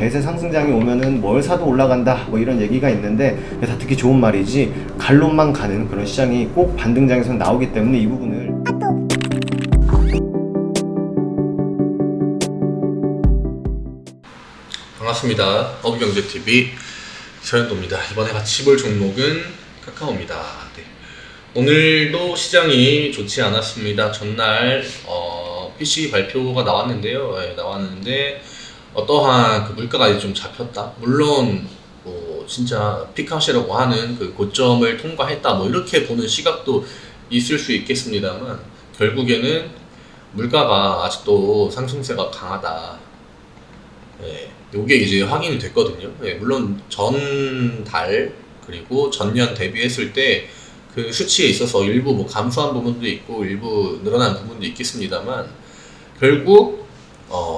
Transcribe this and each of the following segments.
대세 상승장이 오면은 뭘 사도 올라간다 뭐 이런 얘기가 있는데 다 듣기 좋은 말이지 갈론만 가는 그런 시장이 꼭 반등장에서 나오기 때문에 이 부분을 반갑습니다. 어부경제TV 서현도입니다. 이번에 같이 볼 종목은 카카오입니다. 네. 오늘도 시장이 좋지 않았습니다. 전날 PC 발표가 나왔는데요. 네, 나왔는데 어떠한 그 물가가 이제 좀 잡혔다. 물론 뭐 진짜 피카시라고 하는 그 고점을 통과했다. 뭐 이렇게 보는 시각도 있을 수 있겠습니다만 결국에는 물가가 아직도 상승세가 강하다. 네, 요게 이제 확인이 됐거든요. 네, 물론 전달 그리고 전년 대비했을 때 그 수치에 있어서 일부 뭐 감소한 부분도 있고 일부 늘어난 부분도 있겠습니다만 결국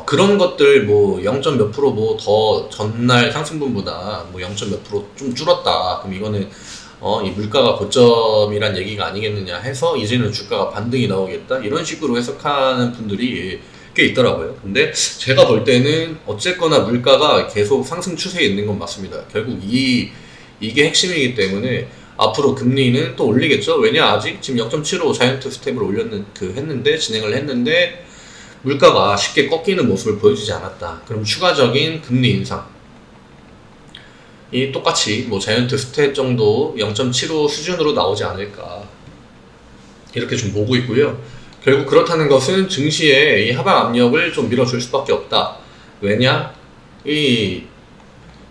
그런 것들 뭐 0. 몇 프로 뭐 더 전날 상승분보다 뭐 0. 몇 프로 좀 줄었다. 그럼 이거는 이 물가가 고점이란 얘기가 아니겠느냐 해서 이제는 주가가 반등이 나오겠다. 이런 식으로 해석하는 분들이 꽤 있더라고요. 근데 제가 볼 때는 어쨌거나 물가가 계속 상승 추세에 있는 건 맞습니다. 결국 이게 핵심이기 때문에 앞으로 금리는 또 올리겠죠. 왜냐 아직 지금 0.75 자이언트 스텝을 진행을 했는데 물가가 쉽게 꺾이는 모습을 보여주지 않았다. 그럼 추가적인 금리 인상 이 똑같이 뭐 자이언트 스텝 정도 0.75 수준으로 나오지 않을까 이렇게 좀 보고 있고요. 결국 그렇다는 것은 증시의 이 하방 압력을 좀 밀어줄 수밖에 없다. 왜냐? 이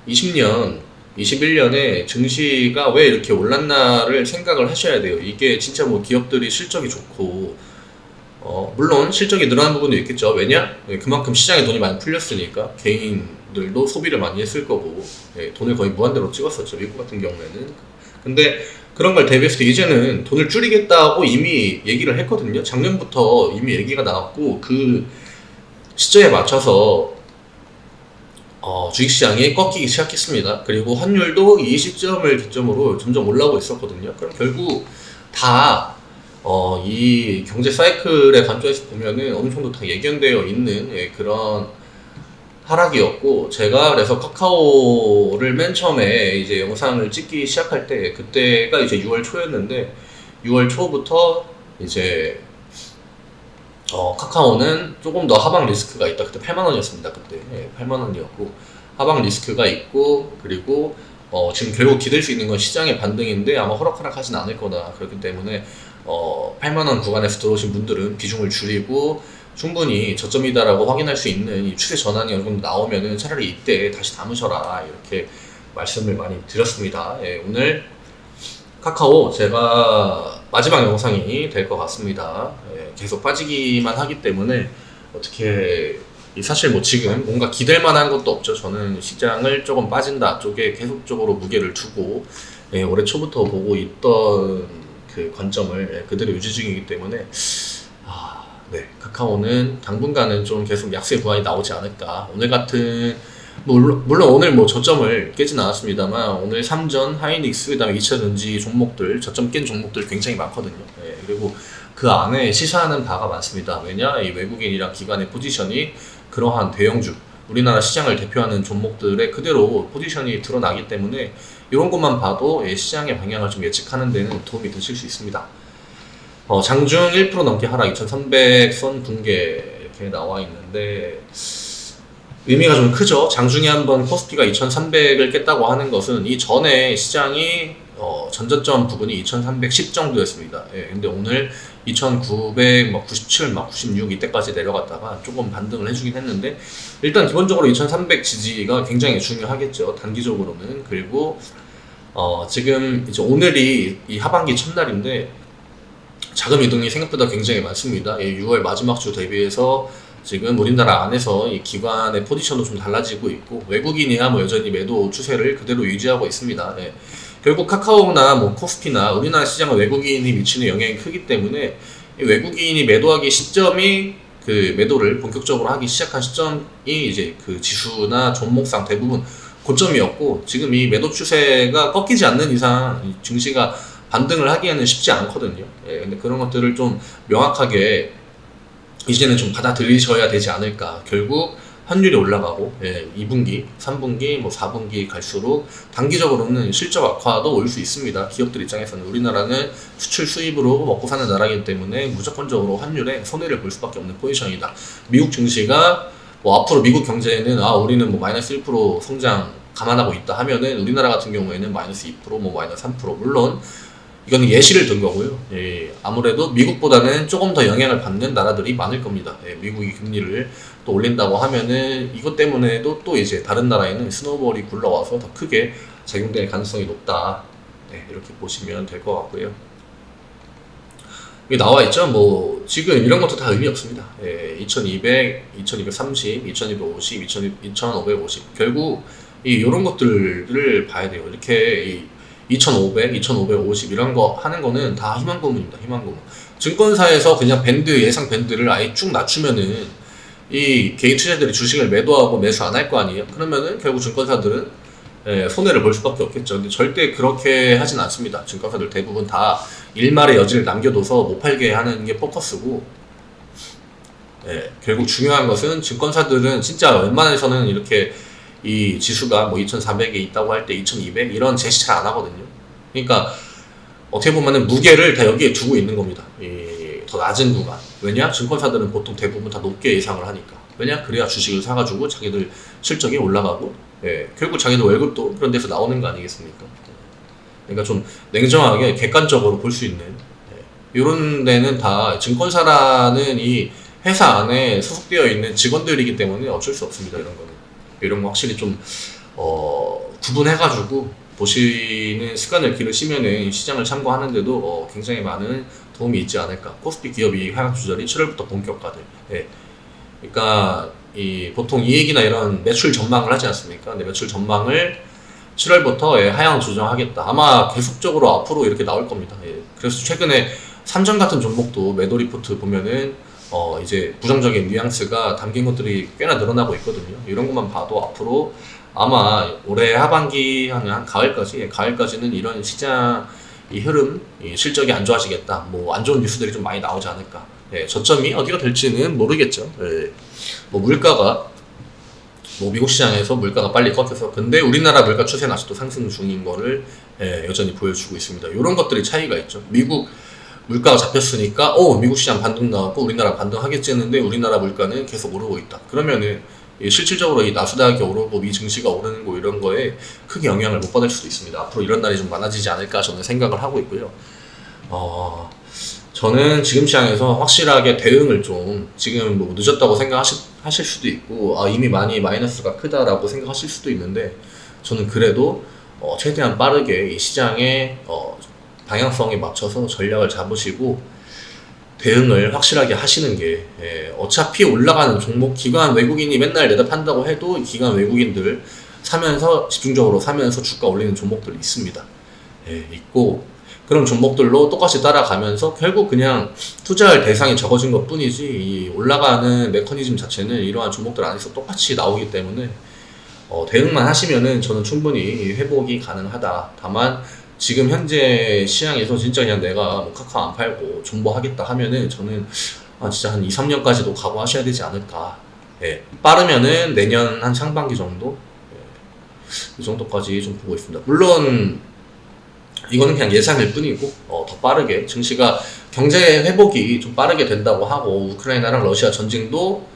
20년, 21년에 증시가 왜 이렇게 올랐나를 생각을 하셔야 돼요. 이게 진짜 뭐 기업들이 실적이 좋고, 물론 실적이 늘어난 부분도 있겠죠. 왜냐? 그만큼 시장에 돈이 많이 풀렸으니까 개인들도 소비를 많이 했을 거고, 돈을 거의 무한대로 찍었었죠. 미국 같은 경우에는. 근데 그런 걸 대비해서 이제는 돈을 줄이겠다고 이미 얘기를 했거든요. 작년부터 이미 얘기가 나왔고 그 시점에 맞춰서 주식시장이 꺾이기 시작했습니다. 그리고 환율도 이 시점을 기점으로 점점 올라오고 있었거든요. 그럼 결국 다 이 경제 사이클의 관점에서 보면은 어느 정도 다 예견되어 있는 그런 하락이었고 제가 그래서 카카오를 맨 처음에 이제 영상을 찍기 시작할 때 그때가 이제 6월 초였는데 6월 초부터 이제 카카오는 조금 더 하방 리스크가 있다. 그때 8만원이었습니다. 그때 8만원이었고 하방 리스크가 있고 그리고 지금 결국 기댈 수 있는 건 시장의 반등인데 아마 호락호락하진 않을 거다. 그렇기 때문에 8만원 구간에서 들어오신 분들은 비중을 줄이고 충분히 저점이다라고 확인할 수 있는 이 추세 전환이 어느 정도 나오면은 차라리 이때 다시 담으셔라 이렇게 말씀을 많이 드렸습니다. 오늘 카카오 제가 마지막 영상이 될 것 같습니다. 계속 빠지기만 하기 때문에 어떻게 사실 뭐 지금 뭔가 기댈 만한 것도 없죠. 저는 시장을 조금 빠진다 쪽에 계속적으로 무게를 두고 올해 초부터 보고 있던 그 관점을 그대로 유지 중이기 때문에 네, 카카오는 당분간은 좀 계속 약세 구간이 나오지 않을까. 오늘 같은 물론 오늘 뭐 저점을 깨진 않았습니다만 오늘 삼전, 하이닉스, 그다음에 2차전지 종목들 저점 깬 종목들 굉장히 많거든요. 그리고 그 안에 시사하는 바가 많습니다. 왜냐 이 외국인이랑 기관의 포지션이 그러한 대형주 우리나라 시장을 대표하는 종목들의 그대로 포지션이 드러나기 때문에 이런 것만 봐도 시장의 방향을 좀 예측하는 데는 도움이 되실 수 있습니다. 장중 1% 넘게 하락 2300선 붕괴 이렇게 나와 있는데 의미가 좀 크죠. 장중에 한번 코스피가 2300을 깼다고 하는 것은 이 전에 시장이 전저점 부분이 2310 정도였습니다. 근데 오늘 2997, 96 이때까지 내려갔다가 조금 반등을 해주긴 했는데 일단 기본적으로 2300 지지가 굉장히 중요하겠죠. 단기적으로는. 그리고 지금 이제 오늘이 이 하반기 첫날인데 자금 이동이 생각보다 굉장히 많습니다. 6월 마지막 주 대비해서 지금 우리나라 안에서 이 기관의 포지션도 좀 달라지고 있고 외국인이야 뭐 여전히 매도 추세를 그대로 유지하고 있습니다. 결국 카카오나 뭐 코스피나 우리나라 시장은 외국인이 미치는 영향이 크기 때문에 외국인이 매도하기 시점이 그 매도를 본격적으로 하기 시작한 시점이 이제 그 지수나 종목상 대부분 고점이었고 지금 이 매도 추세가 꺾이지 않는 이상 증시가 반등을 하기에는 쉽지 않거든요. 근데 그런 것들을 좀 명확하게 이제는 좀 받아들이셔야 되지 않을까. 결국 환율이 올라가고 2분기, 3분기, 뭐 4분기 갈수록 단기적으로는 실적 악화도 올 수 있습니다. 기업들 입장에서는 우리나라는 수출 수입으로 먹고 사는 나라이기 때문에 무조건적으로 환율에 손해를 볼 수밖에 없는 포지션이다. 미국 증시가 뭐 앞으로 미국 경제는 우리는 뭐 마이너스 1% 성장 감안하고 있다 하면은 우리나라 같은 경우에는 마이너스 2%, 뭐 마이너스 3% 물론 이거는 예시를 든 거고요. 아무래도 미국보다는 조금 더 영향을 받는 나라들이 많을 겁니다. 미국이 금리를 또 올린다고 하면은 이것 때문에도 또 이제 다른 나라에는 스노우볼이 굴러와서 더 크게 작용될 가능성이 높다. 이렇게 보시면 될 것 같고요. 여기 나와 있죠. 뭐 지금 이런 것도 다 의미 없습니다. 2200, 2230, 2250, 2550 결국 이런 것들을 봐야 돼요. 이렇게 2500, 2550 이런 거 하는 거는 다 희망고문입니다. 희망고문. 증권사에서 그냥 예상 밴드를 아예 쭉 낮추면은 이 개인 투자자들이 주식을 매도하고 매수 안 할 거 아니에요. 그러면은 결국 증권사들은 손해를 볼 수밖에 없겠죠. 근데 절대 그렇게 하진 않습니다. 증권사들 대부분 다 일말의 여지를 남겨둬서 못 팔게 하는 게 포커스고, 결국 중요한 것은 증권사들은 진짜 웬만해서는 이렇게 이 지수가 뭐 2400에 있다고 할 때 2200 이런 제시 잘 안 하거든요. 그러니까 어떻게 보면은 무게를 다 여기에 두고 있는 겁니다. 더 낮은 구간. 왜냐? 증권사들은 보통 대부분 다 높게 예상을 하니까. 왜냐? 그래야 주식을 사가지고 자기들 실적이 올라가고, 결국 자기들 월급도 그런 데서 나오는 거 아니겠습니까? 그러니까 좀 냉정하게 객관적으로 볼 수 있는, 이런 데는 다 증권사라는 이 회사 안에 소속되어 있는 직원들이기 때문에 어쩔 수 없습니다. 이런 거는. 이런 거 확실히 좀 구분해가지고 보시는 습관을 기르시면은 시장을 참고하는데도 굉장히 많은 도움이 있지 않을까. 코스피 기업이 하락 조절이 7월부터 본격화돼. 그러니까 보통 이익이나 이런 매출 전망을 하지 않습니까? 근데 매출 전망을 7월부터 하향 조정하겠다. 아마 계속적으로 앞으로 이렇게 나올 겁니다. 그래서 최근에 삼전 같은 종목도 매도 리포트 보면은 이제 부정적인 뉘앙스가 담긴 것들이 꽤나 늘어나고 있거든요. 이런 것만 봐도 앞으로 아마 올해 하반기 한 가을까지는 이런 시장 이 흐름, 이 실적이 안 좋아지겠다. 뭐 안 좋은 뉴스들이 좀 많이 나오지 않을까. 저점이 어디가 될지는 모르겠죠. 뭐 물가가 미국 시장에서 물가가 빨리 꺾여서 근데 우리나라 물가 추세는 아직도 상승 중인 거를 여전히 보여주고 있습니다. 이런 것들이 차이가 있죠. 미국 물가가 잡혔으니까 미국 시장 반등 나왔고 우리나라 반등하겠지 했는데 우리나라 물가는 계속 오르고 있다. 그러면은 실질적으로 이 나스닥이 오르고 미 증시가 오르는 거 이런 거에 크게 영향을 못 받을 수도 있습니다. 앞으로 이런 날이 좀 많아지지 않을까 저는 생각을 하고 있고요. 저는 지금 시장에서 확실하게 대응을 좀 지금 뭐 늦었다고 생각하실 수도 있고 이미 많이 마이너스가 크다라고 생각하실 수도 있는데 저는 그래도 최대한 빠르게 이 시장의 방향성에 맞춰서 전략을 잡으시고 대응을 확실하게 하시는 게 어차피 올라가는 종목 기관 외국인이 맨날 내다 판다고 해도 기관 외국인들 사면서 집중적으로 사면서 주가 올리는 종목들이 있습니다. 있고 그런 종목들로 똑같이 따라가면서 결국 그냥 투자할 대상이 적어진 것 뿐이지 이 올라가는 메커니즘 자체는 이러한 종목들 안에서 똑같이 나오기 때문에 대응만 하시면은 저는 충분히 회복이 가능하다. 다만 지금 현재 시장에서 진짜 그냥 내가 뭐 카카오 안 팔고 존버하겠다 하면은 저는 진짜 한 2, 3년까지도 각오하셔야 되지 않을까. 빠르면은 내년 한 상반기 정도? 이 정도까지 좀 보고 있습니다. 물론 이거는 그냥 예상일 뿐이고 더 빠르게 증시가 경제 회복이 좀 빠르게 된다고 하고 우크라이나랑 러시아 전쟁도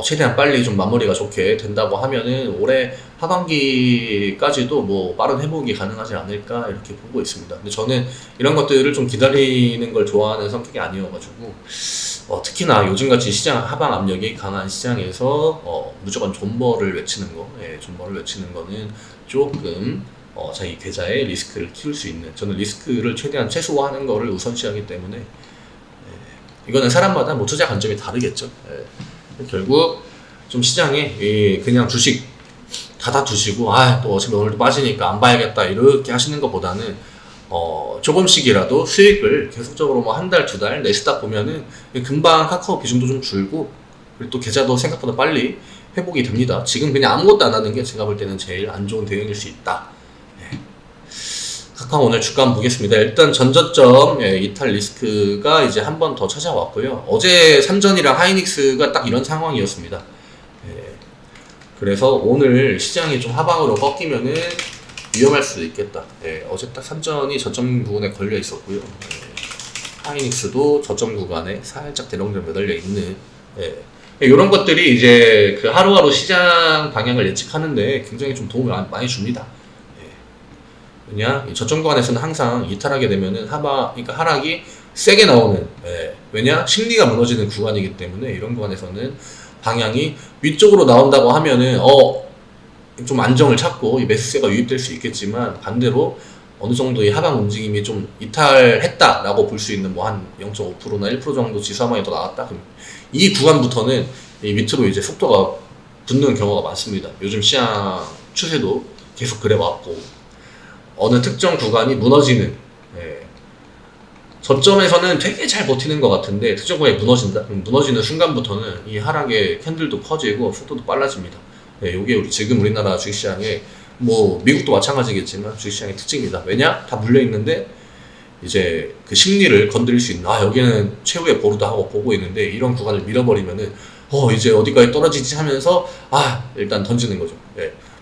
최대한 빨리 좀 마무리가 좋게 된다고 하면은 올해 하반기까지도 뭐 빠른 회복이 가능하지 않을까 이렇게 보고 있습니다. 근데 저는 이런 것들을 좀 기다리는 걸 좋아하는 성격이 아니어가지고 특히나 요즘같이 시장 하방 압력이 강한 시장에서 무조건 존버를 외치는 거, 존버를 외치는 거는 조금 자기 계좌에 리스크를 키울 수 있는 저는 리스크를 최대한 최소화하는 거를 우선시하기 때문에 이거는 사람마다 뭐 투자 관점이 다르겠죠. 결국 좀 시장에 그냥 주식 닫아두시고 또 어차피 오늘도 빠지니까 안 봐야겠다 이렇게 하시는 것보다는 조금씩이라도 수익을 계속적으로 뭐 한 달, 두 달 내시다 보면은 금방 카카오 비중도 좀 줄고 그리고 또 계좌도 생각보다 빨리 회복이 됩니다. 지금 그냥 아무것도 안 하는 게 제가 볼 때는 제일 안 좋은 대응일 수 있다. 카카오 오늘 주가 한번 보겠습니다. 일단 전저점 이탈 리스크가 이제 한 번 더 찾아왔고요. 어제 삼전이랑 하이닉스가 딱 이런 상황이었습니다. 그래서 오늘 시장이 좀 하방으로 꺾이면은 위험할 수도 있겠다. 예, 어제 딱 삼전이 저점 부분에 걸려 있었고요. 하이닉스도 저점 구간에 살짝 대롱대롱 매달려 있는, 이런 것들이 이제 그 하루하루 시장 방향을 예측하는데 굉장히 좀 도움을 많이 줍니다. 왜냐, 이 저점 구간에서는 항상 이탈하게 되면은 그러니까 하락이 세게 나오는, 왜냐, 심리가 무너지는 구간이기 때문에 이런 구간에서는 방향이 위쪽으로 나온다고 하면은 좀 안정을 찾고 이 매수세가 유입될 수 있겠지만, 반대로 어느 정도의 하방 움직임이 좀 이탈했다라고 볼 수 있는 뭐 한 0.5%나 1% 정도 지수 하방이 더 나왔다. 그럼 이 구간부터는 이 밑으로 이제 속도가 붙는 경우가 많습니다. 요즘 시장 추세도 계속 그래왔고, 어느 특정 구간이 무너지는, 저점에서는 되게 잘 버티는 것 같은데 특정 구간이 무너진다? 그럼 무너지는 순간부터는 이 하락의 캔들도 커지고 속도도 빨라집니다. 요게 지금 우리나라 주식시장의, 뭐 미국도 마찬가지겠지만 주식시장의 특징입니다. 왜냐? 다 물려있는데 이제 그 심리를 건드릴 수 있는, 여기는 최후의 보루다 하고 보고 있는데 이런 구간을 밀어버리면은 이제 어디까지 떨어지지 하면서 일단 던지는 거죠.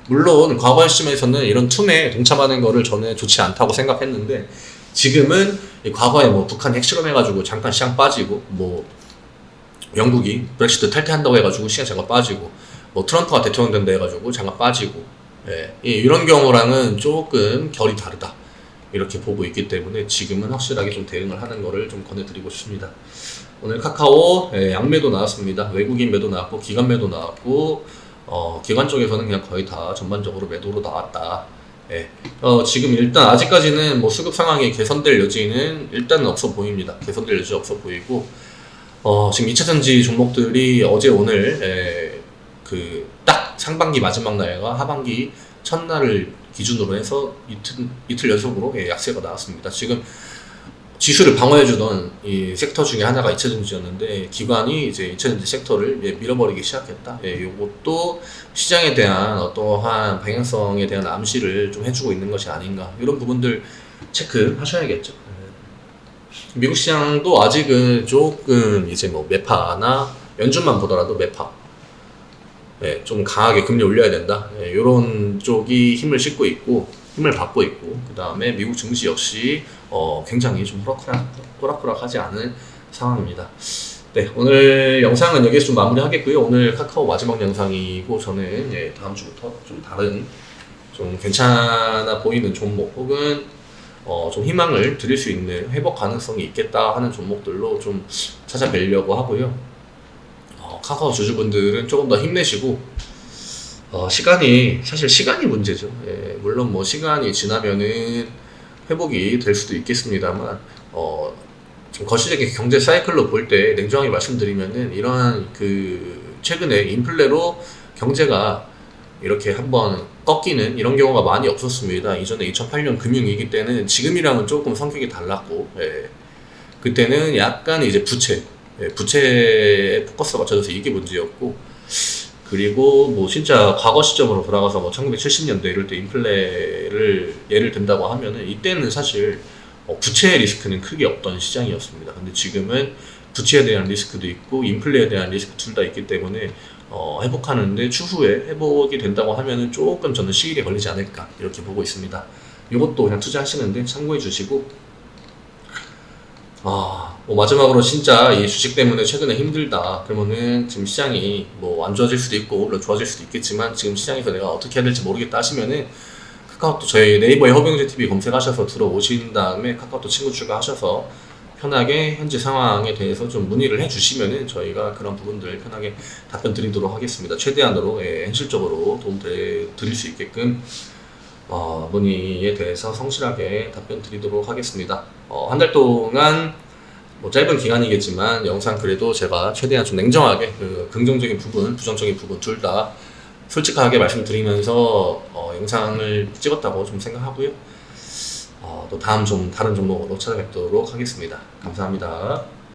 물론 과거의 시점에서는 이런 툼에 동참하는 거를 저는 좋지 않다고 생각했는데, 지금은 과거에 뭐 북한이 핵실험해가지고 잠깐 시장 빠지고, 뭐 영국이 브렉시트 탈퇴한다고 해가지고 시장 잠깐 빠지고, 뭐 트럼프가 대통령 된다 해가지고 잠깐 빠지고, 이런 경우랑은 조금 결이 다르다 이렇게 보고 있기 때문에 지금은 확실하게 좀 대응을 하는 거를 좀 권해드리고 싶습니다. 오늘 카카오 양매도 나왔습니다. 외국인 매도 나왔고 기관 매도 나왔고, 기관 쪽에서는 그냥 거의 다 전반적으로 매도로 나왔다. 지금 일단 아직까지는 뭐 수급 상황이 개선될 여지는 일단은 없어 보입니다. 개선될 여지 없어 보이고, 지금 2차전지 종목들이 어제 오늘 그 딱 상반기 마지막 날과 하반기 첫날을 기준으로 해서 이틀 연속으로 약세가 나왔습니다. 지금 지수를 방어해주던 이 섹터 중에 하나가 2차전지였는데 기관이 이제 2차전지 섹터를 밀어버리기 시작했다. 이것도 시장에 대한 어떠한 방향성에 대한 암시를 좀 해주고 있는 것이 아닌가, 이런 부분들 체크하셔야겠죠. 미국 시장도 아직은 조금 이제 뭐 매파나 연준만 보더라도 매파, 좀 강하게 금리 올려야 된다, 이런 쪽이 힘을 받고 있고, 그 다음에 미국 증시 역시 굉장히 좀 호락호락하지 않은 상황입니다. 오늘 영상은 여기서 좀 마무리하겠고요. 오늘 카카오 마지막 영상이고, 저는 다음 주부터 좀 다른, 좀 괜찮아 보이는 종목 혹은 좀 희망을 드릴 수 있는 회복 가능성이 있겠다 하는 종목들로 좀 찾아뵈려고 하고요. 카카오 주주분들은 조금 더 힘내시고, 사실 시간이 문제죠. 물론 뭐 시간이 지나면은 회복이 될 수도 있겠습니다만, 좀 거시적인 경제 사이클로 볼 때 냉정하게 말씀드리면은 이러한 최근에 인플레로 경제가 이렇게 한번 꺾이는 이런 경우가 많이 없었습니다. 이전에 2008년 금융위기 때는 지금이랑은 조금 성격이 달랐고, 그때는 약간 이제 부채에 포커스가 맞춰져서 이게 문제였고, 그리고 뭐 진짜 과거 시점으로 돌아가서 뭐 1970년대 이럴 때 인플레를 예를 든다고 하면은 이때는 사실 부채 리스크는 크게 없던 시장이었습니다. 근데 지금은 부채에 대한 리스크도 있고 인플레에 대한 리스크 둘 다 있기 때문에 회복하는데 추후에 회복이 된다고 하면은 조금 저는 시일이 걸리지 않을까 이렇게 보고 있습니다. 이것도 그냥 투자하시는데 참고해 주시고, 뭐 마지막으로 진짜 이 주식 때문에 최근에 힘들다 그러면은 지금 시장이 뭐 안 좋아질 수도 있고 물론 좋아질 수도 있겠지만 지금 시장에서 내가 어떻게 해야 될지 모르겠다 하시면은 카카오톡 저희 네이버에 허병재 TV 검색하셔서 들어오신 다음에 카카오톡 친구 추가하셔서 편하게 현재 상황에 대해서 좀 문의를 해주시면은 저희가 그런 부분들 편하게 답변 드리도록 하겠습니다. 최대한으로 현실적으로 도움 드릴 수 있게끔 문의에 대해서 성실하게 답변 드리도록 하겠습니다. 한 달 동안 뭐 짧은 기간이겠지만 영상 그래도 제가 최대한 좀 냉정하게 긍정적인 부분, 부정적인 부분 둘 다 솔직하게 말씀드리면서 영상을 찍었다고 좀 생각하고요. 또 다음 다른 종목으로 찾아뵙도록 하겠습니다. 감사합니다.